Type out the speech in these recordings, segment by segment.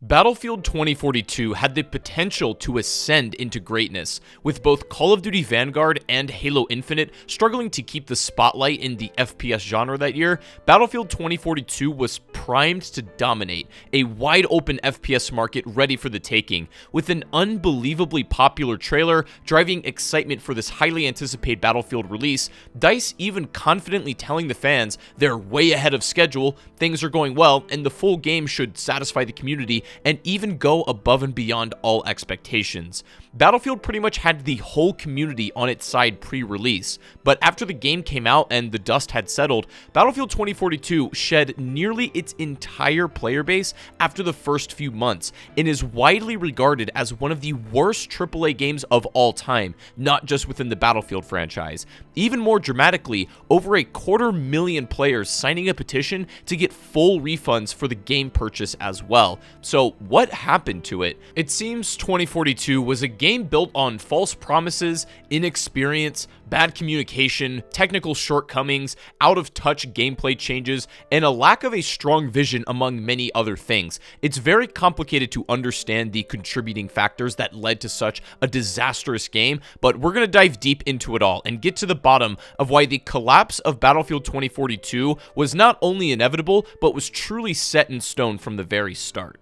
Battlefield 2042 had the potential to ascend into greatness, with both Call of Duty Vanguard and Halo Infinite struggling to keep the spotlight in the FPS genre that year. Battlefield 2042 was primed to dominate a wide-open FPS market ready for the taking, with an unbelievably popular trailer driving excitement for this highly anticipated Battlefield release. DICE even confidently telling the fans they're way ahead of schedule, things are going well, and the full game should satisfy the community and even go above and beyond all expectations. Battlefield pretty much had the whole community on its side pre-release, but after the game came out and the dust had settled, Battlefield 2042 shed nearly its entire player base after the first few months, and is widely regarded as one of the worst AAA games of all time, not just within the Battlefield franchise. Even more dramatically, over 250,000 players signing a petition to get full refunds for the game purchase as well. So what happened to it? It seems 2042 was a game built on false promises, inexperience, bad communication, technical shortcomings, out-of-touch gameplay changes, and a lack of a strong vision among many other things. It's very complicated to understand the contributing factors that led to such a disastrous game, but we're going to dive deep into it all and get to the bottom of why the collapse of Battlefield 2042 was not only inevitable, but was truly set in stone from the very start.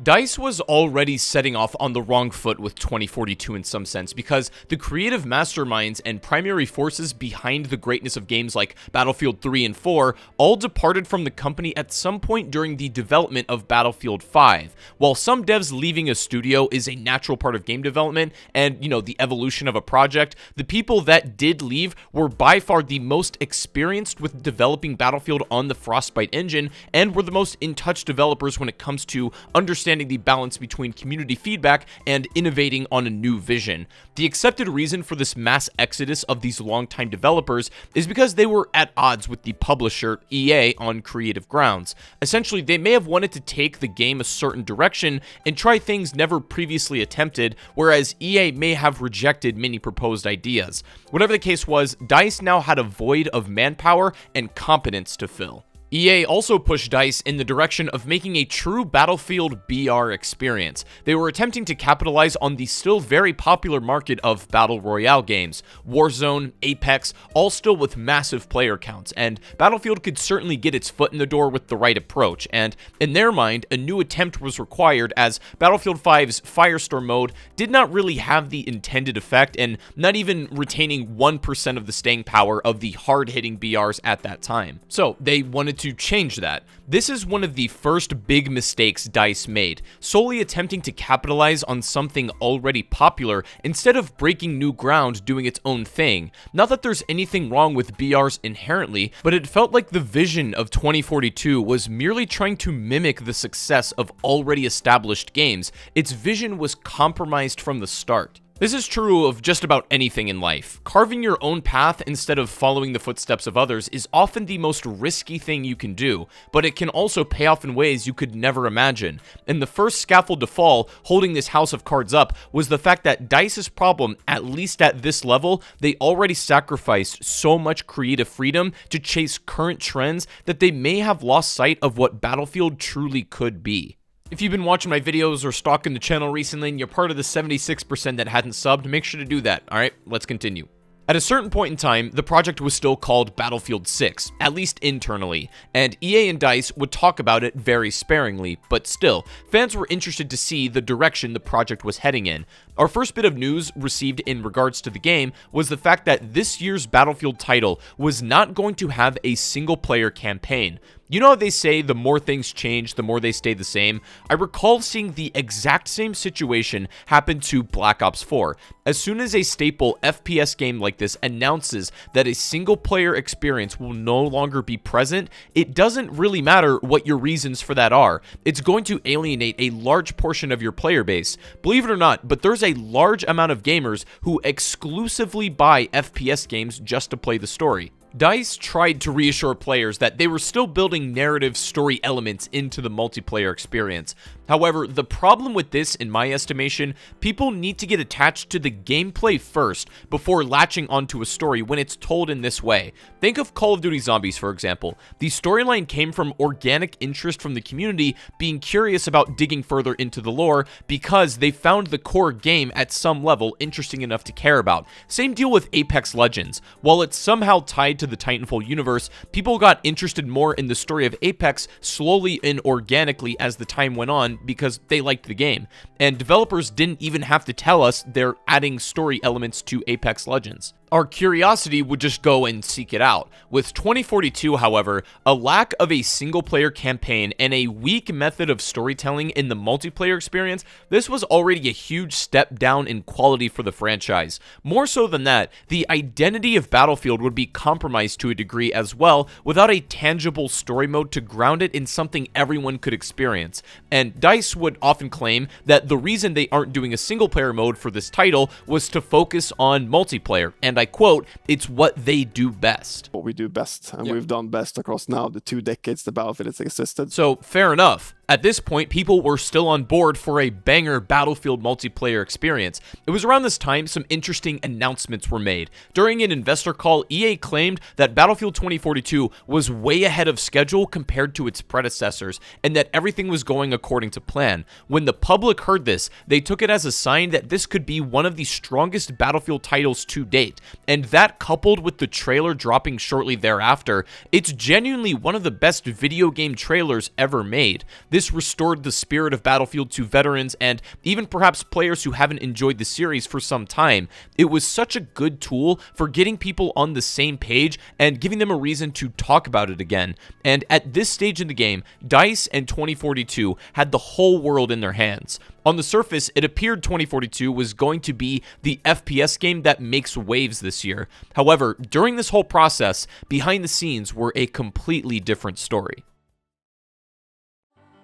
DICE was already setting off on the wrong foot with 2042 in some sense, because the creative masterminds and primary forces behind the greatness of games like Battlefield 3 and 4 all departed from the company at some point during the development of Battlefield 5. While some devs leaving a studio is a natural part of game development and, the evolution of a project, the people that did leave were by far the most experienced with developing Battlefield on the Frostbite engine, and were the most in-touch developers when it comes to understanding the balance between community feedback and innovating on a new vision. The accepted reason for this mass exodus of these longtime developers is because they were at odds with the publisher, EA, on creative grounds. Essentially, they may have wanted to take the game a certain direction and try things never previously attempted, whereas EA may have rejected many proposed ideas. Whatever the case was, DICE now had a void of manpower and competence to fill. EA also pushed DICE in the direction of making a true Battlefield BR experience. They were attempting to capitalize on the still very popular market of Battle Royale games. Warzone, Apex, all still with massive player counts, and Battlefield could certainly get its foot in the door with the right approach, and in their mind, a new attempt was required, as Battlefield 5's Firestorm mode did not really have the intended effect, and not even retaining 1% of the staying power of the hard-hitting BRs at that time. So they wanted to change that. This is one of the first big mistakes DICE made, solely attempting to capitalize on something already popular instead of breaking new ground doing its own thing. Not that there's anything wrong with BRs inherently, but it felt like the vision of 2042 was merely trying to mimic the success of already established games. Its vision was compromised from the start. This is true of just about anything in life. Carving your own path instead of following the footsteps of others is often the most risky thing you can do, but it can also pay off in ways you could never imagine. And the first scaffold to fall, holding this house of cards up, was the fact that DICE's problem, at least at this level, they already sacrificed so much creative freedom to chase current trends that they may have lost sight of what Battlefield truly could be. If you've been watching my videos or stalking the channel recently and you're part of the 76% that hadn't subbed, make sure to do that. Alright, let's continue. At a certain point in time, the project was still called Battlefield 6, at least internally, and EA and DICE would talk about it very sparingly, but still, fans were interested to see the direction the project was heading in. Our first bit of news received in regards to the game was the fact that this year's Battlefield title was not going to have a single-player campaign. You know how they say the more things change, the more they stay the same? I recall seeing the exact same situation happen to Black Ops 4. As soon as a staple FPS game like this announces that a single-player experience will no longer be present, it doesn't really matter what your reasons for that are. It's going to alienate a large portion of your player base. Believe it or not, but there's a large amount of gamers who exclusively buy FPS games just to play the story. DICE tried to reassure players that they were still building narrative story elements into the multiplayer experience. However, the problem with this, in my estimation, people need to get attached to the gameplay first before latching onto a story when it's told in this way. Think of Call of Duty Zombies, for example. The storyline came from organic interest from the community being curious about digging further into the lore because they found the core game at some level interesting enough to care about. Same deal with Apex Legends. While it's somehow tied to the Titanfall universe, people got interested more in the story of Apex slowly and organically as the time went on because they liked the game. And developers didn't even have to tell us they're adding story elements to Apex Legends. Our curiosity would just go and seek it out. With 2042, however, a lack of a single-player campaign and a weak method of storytelling in the multiplayer experience, this was already a huge step down in quality for the franchise. More so than that, the identity of Battlefield would be compromised to a degree as well without a tangible story mode to ground it in something everyone could experience. And DICE would often claim that the reason they aren't doing a single-player mode for this title was to focus on multiplayer, and I quote, "It's what they do best." What we do best, and we've done best across now the 2 decades the Battlefield has existed. So, fair enough. At this point, people were still on board for a banger Battlefield multiplayer experience. It was around this time some interesting announcements were made. During an investor call, EA claimed that Battlefield 2042 was way ahead of schedule compared to its predecessors, and that everything was going according to plan. When the public heard this, they took it as a sign that this could be one of the strongest Battlefield titles to date, and that coupled with the trailer dropping shortly thereafter, it's genuinely one of the best video game trailers ever made. This restored the spirit of Battlefield to veterans and even perhaps players who haven't enjoyed the series for some time. It was such a good tool for getting people on the same page and giving them a reason to talk about it again. And at this stage in the game, DICE and 2042 had the whole world in their hands. On the surface, it appeared 2042 was going to be the FPS game that makes waves this year. However, during this whole process, behind the scenes were a completely different story.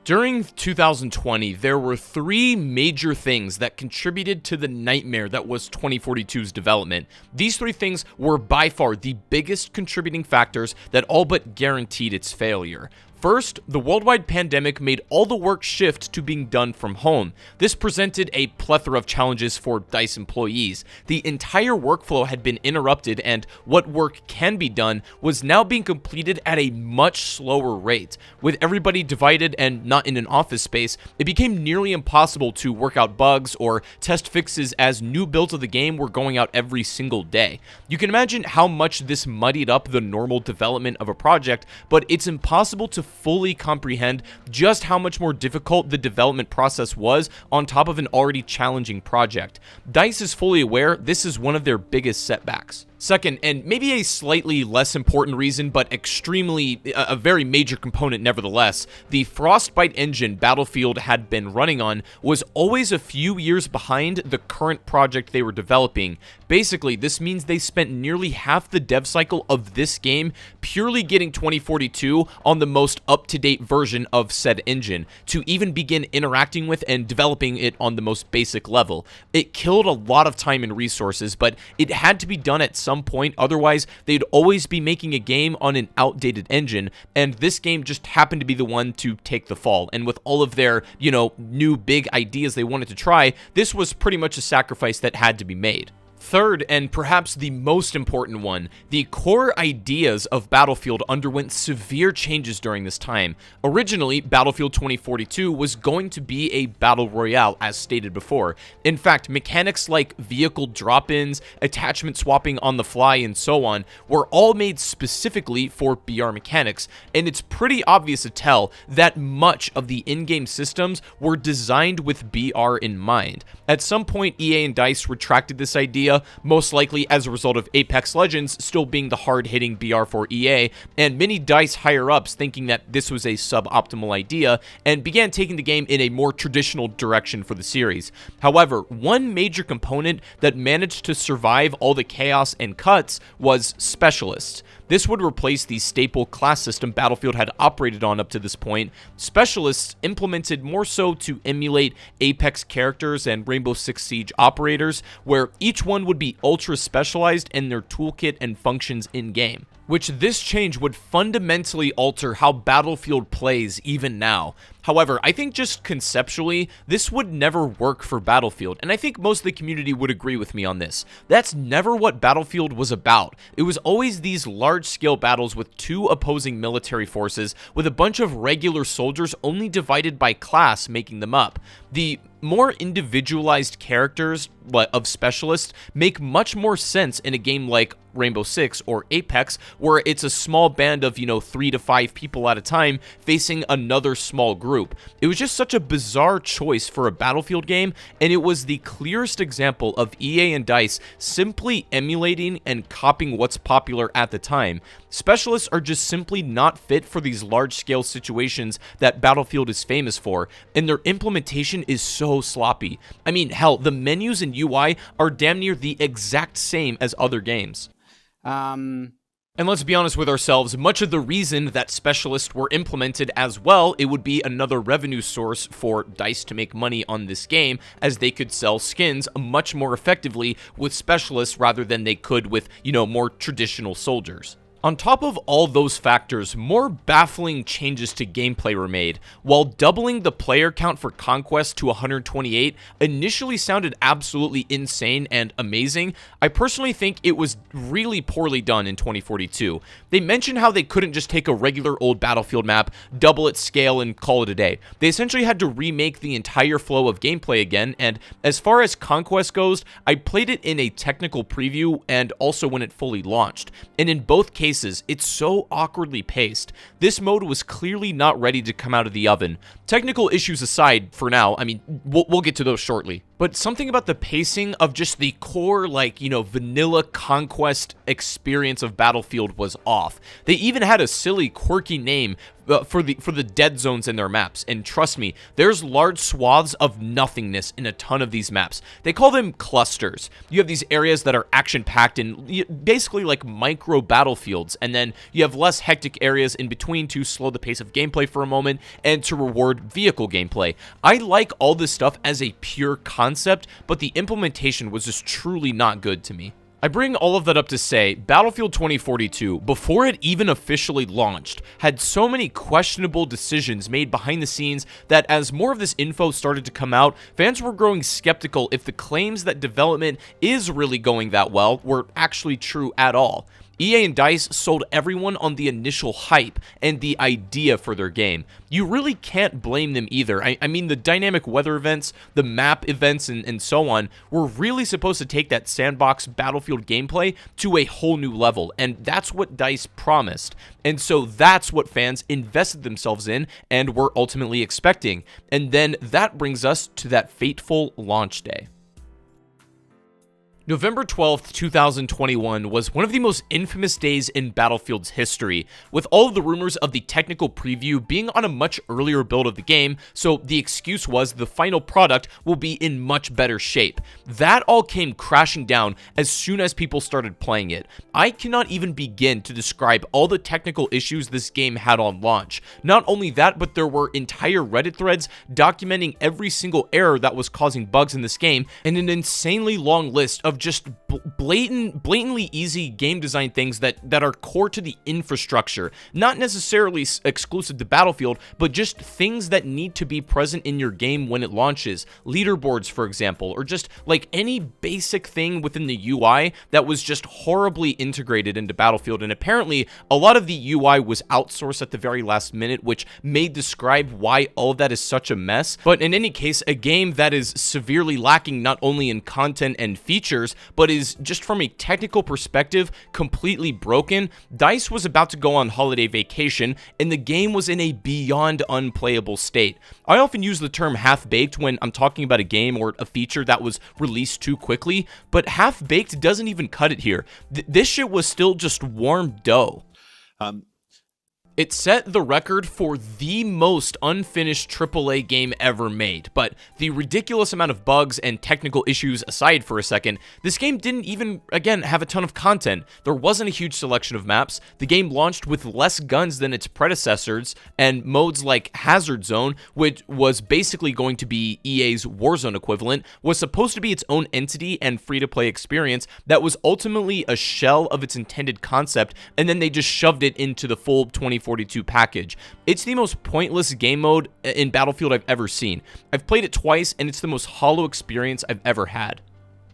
During 2020, there were 3 major things that contributed to the nightmare that was 2042's development. These 3 things were by far the biggest contributing factors that all but guaranteed its failure. First, the worldwide pandemic made all the work shift to being done from home. This presented a plethora of challenges for DICE employees. The entire workflow had been interrupted, and what work can be done was now being completed at a much slower rate. With everybody divided and not in an office space, it became nearly impossible to work out bugs or test fixes as new builds of the game were going out every single day. You can imagine how much this muddied up the normal development of a project, but it's impossible to fully comprehend just how much more difficult the development process was on top of an already challenging project. DICE is fully aware this is one of their biggest setbacks. Second, and maybe a slightly less important reason, but a very major component nevertheless, the Frostbite engine Battlefield had been running on was always a few years behind the current project they were developing. Basically, this means they spent nearly half the dev cycle of this game purely getting 2042 on the most up-to-date version of said engine, to even begin interacting with and developing it on the most basic level. It killed a lot of time and resources, but it had to be done at some point, otherwise they'd always be making a game on an outdated engine, and this game just happened to be the one to take the fall. And with all of their, new big ideas they wanted to try, this was pretty much a sacrifice that had to be made. Third, and perhaps the most important one, the core ideas of Battlefield underwent severe changes during this time. Originally, Battlefield 2042 was going to be a battle royale, as stated before. In fact, mechanics like vehicle drop-ins, attachment swapping on the fly, and so on were all made specifically for BR mechanics, and it's pretty obvious to tell that much of the in-game systems were designed with BR in mind. At some point, EA and DICE retracted this idea, most likely as a result of Apex Legends still being the hard-hitting BR for EA, and many DICE higher-ups thinking that this was a suboptimal idea, and began taking the game in a more traditional direction for the series. However, one major component that managed to survive all the chaos and cuts was Specialists. This would replace the staple class system Battlefield had operated on up to this point. Specialists implemented more so to emulate Apex characters and Rainbow Six Siege operators, where each one would be ultra specialized in their toolkit and functions in-game. which this change would fundamentally alter how Battlefield plays even now. However, I think just conceptually, this would never work for Battlefield, and I think most of the community would agree with me on this. That's never what Battlefield was about. It was always these large-scale battles with two opposing military forces, with a bunch of regular soldiers only divided by class making them up. The more individualized characters of specialists make much more sense in a game like Rainbow Six or Apex, where it's a small band of, 3 to 5 people at a time facing another small group. It was just such a bizarre choice for a Battlefield game, and it was the clearest example of EA and DICE simply emulating and copying what's popular at the time. Specialists are just simply not fit for these large-scale situations that Battlefield is famous for, and their implementation is so sloppy. I mean, hell, the menus and UI are damn near the exact same as other games. And let's be honest with ourselves, much of the reason that specialists were implemented as well, it would be another revenue source for DICE to make money on this game, as they could sell skins much more effectively with specialists rather than they could with, more traditional soldiers. On top of all those factors, more baffling changes to gameplay were made. While doubling the player count for Conquest to 128 initially sounded absolutely insane and amazing, I personally think it was really poorly done in 2042. They mentioned how they couldn't just take a regular old Battlefield map, double its scale, and call it a day. They essentially had to remake the entire flow of gameplay again, and as far as Conquest goes, I played it in a technical preview and also when it fully launched, and in both cases, it's so awkwardly paced. This mode was clearly not ready to come out of the oven. Technical issues aside, for now, I mean, we'll get to those shortly. But something about the pacing of just the core, vanilla Conquest experience of Battlefield was off. They even had a silly, quirky name for the dead zones in their maps, and trust me, there's large swaths of nothingness in a ton of these maps. They call them clusters. You have these areas that are action-packed and basically like micro battlefields, and then you have less hectic areas in between to slow the pace of gameplay for a moment and to reward vehicle gameplay. I like all this stuff as a pure concept, but the implementation was just truly not good to me. I bring all of that up to say, Battlefield 2042, before it even officially launched, had so many questionable decisions made behind the scenes that as more of this info started to come out, fans were growing skeptical if the claims that development is really going that well were actually true at all. EA and DICE sold everyone on the initial hype and the idea for their game. You really can't blame them either. I mean, the dynamic weather events, the map events, and so on were really supposed to take that sandbox Battlefield gameplay to a whole new level, and that's what DICE promised. And so that's what fans invested themselves in and were ultimately expecting. And then that brings us to that fateful launch day. November 12th, 2021 was one of the most infamous days in Battlefield's history, with all of the rumors of the technical preview being on a much earlier build of the game, so the excuse was the final product will be in much better shape. That all came crashing down as soon as people started playing it. I cannot even begin to describe all the technical issues this game had on launch. Not only that, but there were entire Reddit threads documenting every single error that was causing bugs in this game, and an insanely long list of just blatantly easy game design things that are core to the infrastructure, not necessarily exclusive to Battlefield, but just things that need to be present in your game when it launches. Leaderboards, for example, or just like any basic thing within the UI that was just horribly integrated into Battlefield. And apparently a lot of the UI was outsourced at the very last minute, which may describe why all of that is such a mess. But in any case, a game that is severely lacking not only in content and features, but is just from a technical perspective completely broken. DICE was about to go on holiday vacation, and the game was in a beyond unplayable state. I often use the term half-baked when I'm talking about a game or a feature that was released too quickly, but half-baked doesn't even cut it here. This shit was still just warm dough. It set the record for the most unfinished AAA game ever made, but the ridiculous amount of bugs and technical issues aside for a second, this game didn't even, again, have a ton of content. There wasn't a huge selection of maps, the game launched with less guns than its predecessors, and modes like Hazard Zone, which was basically going to be EA's Warzone equivalent, was supposed to be its own entity and free-to-play experience that was ultimately a shell of its intended concept, and then they just shoved it into the full 2042 package. It's the most pointless game mode in Battlefield I've ever seen. I've played it twice, and it's the most hollow experience I've ever had.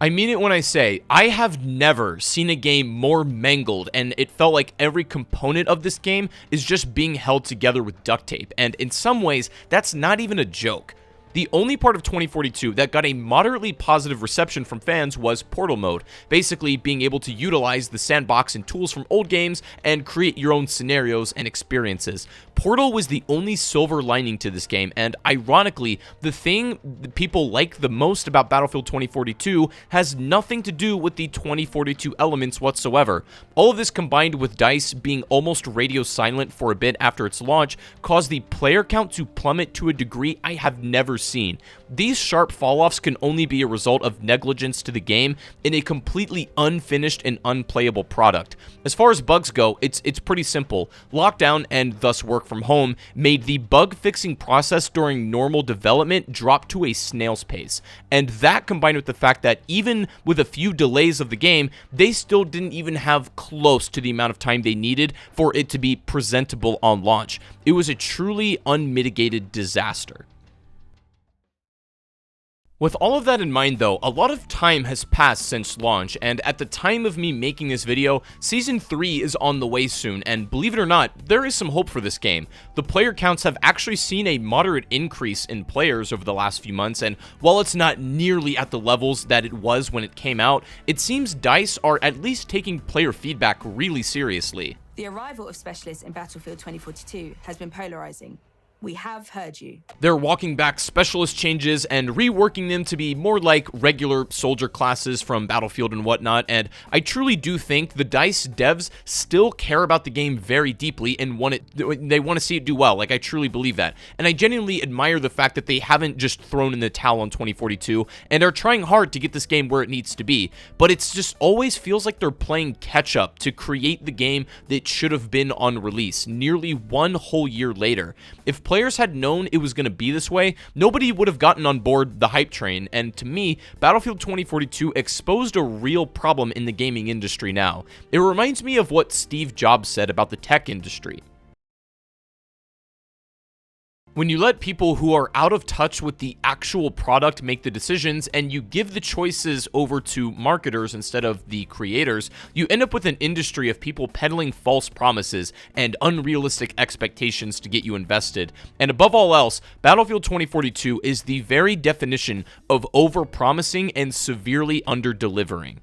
I mean it when I say, I have never seen a game more mangled, and it felt like every component of this game is just being held together with duct tape, and in some ways, that's not even a joke. The only part of 2042 that got a moderately positive reception from fans was Portal mode, basically being able to utilize the sandbox and tools from old games and create your own scenarios and experiences. Portal was the only silver lining to this game, and ironically, the thing that people like the most about Battlefield 2042 has nothing to do with the 2042 elements whatsoever. All of this combined with DICE being almost radio silent for a bit after its launch caused the player count to plummet to a degree I have never seen. These sharp fall-offs can only be a result of negligence to the game in a completely unfinished and unplayable product. As far as bugs go, it's pretty simple. Lockdown and thus work from home made the bug fixing process during normal development drop to a snail's pace. And that combined with the fact that even with a few delays of the game, they still didn't even have close to the amount of time they needed for it to be presentable on launch. It was a truly unmitigated disaster. With all of that in mind though, a lot of time has passed since launch, and at the time of me making this video, Season 3 is on the way soon, and believe it or not, there is some hope for this game. The player counts have actually seen a moderate increase in players over the last few months, and while it's not nearly at the levels that it was when it came out, it seems DICE are at least taking player feedback really seriously. The arrival of specialists in Battlefield 2042 has been polarizing. We have heard you. They're walking back specialist changes and reworking them to be more like regular soldier classes from Battlefield and whatnot, and I truly do think the DICE devs still care about the game very deeply and they want to see it do well. Like, I truly believe that. And I genuinely admire the fact that they haven't just thrown in the towel on 2042 and are trying hard to get this game where it needs to be. But it's just always feels like they're playing catch up to create the game that should have been on release nearly one whole year later. If players had known it was going to be this way, nobody would have gotten on board the hype train, and to me, Battlefield 2042 exposed a real problem in the gaming industry now. It reminds me of what Steve Jobs said about the tech industry. When you let people who are out of touch with the actual product make the decisions and you give the choices over to marketers instead of the creators, you end up with an industry of people peddling false promises and unrealistic expectations to get you invested. And above all else, Battlefield 2042 is the very definition of over-promising and severely under-delivering.